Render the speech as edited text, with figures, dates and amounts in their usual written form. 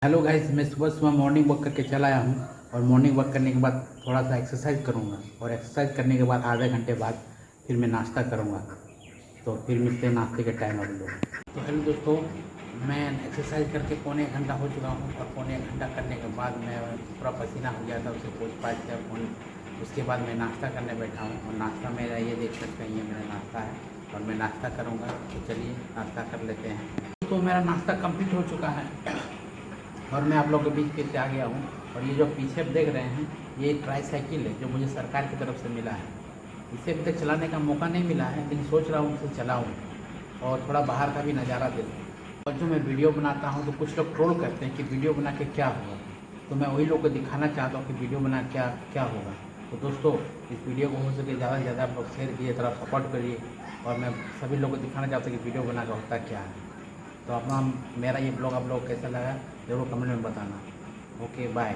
Hello guys, मैं सुबह सुबह मॉर्निंग वॉक करके चला आया हूँ और मॉर्निंग वॉक करने के बाद थोड़ा सा एक्सरसाइज करूँगा और एक्सरसाइज करने के बाद आधे घंटे बाद फिर मैं नाश्ता करूँगा। तो फिर मिलते हैं नाश्ते के टाइम आप लोग। तो हेलो दोस्तों, मैं एक्सरसाइज करके पौने एक घंटा हो चुका हूँ और पौने एक घंटा करने के बाद मैं पूरा पसीना हो गया था, उसे पोछ पाछ किया फोन। उसके बाद मैं नाश्ता करने बैठा हूँ और नाश्ता मेरा ये देख सकते हैं, ये मेरा नाश्ता है और मैं नाश्ता करूँगा। तो चलिए नाश्ता कर लेते हैं। तो मेरा नाश्ता कंप्लीट हो चुका है और मैं आप लोग के बीच फिर से आ गया हूँ। और ये जो पीछे आप देख रहे हैं, ये ट्राई साइकिल है जो मुझे सरकार की तरफ से मिला है। इसे अभी तक चलाने का मौका नहीं मिला है, लेकिन सोच रहा हूँ इसे चलाऊँ और थोड़ा बाहर का भी नज़ारा देखूँ। और जो मैं वीडियो बनाता हूँ तो कुछ लोग ट्रोल करते हैं कि वीडियो बना के क्या होगा, तो मैं वही लोग को दिखाना चाहता हूँ कि वीडियो बना क्या क्या होगा। तो दोस्तों, इस वीडियो को हो सके ज़्यादा से ज़्यादा आप लोग शेयर कीजिए, थोड़ा सपोर्ट करिए। और मैं सभी लोग को दिखाना चाहता हूँ कि वीडियो बना कर होता क्या है। तो अपना मेरा ये ब्लॉग आप लोग कैसा लगा ज़रूर कमेंट में बताना। Okay, bye.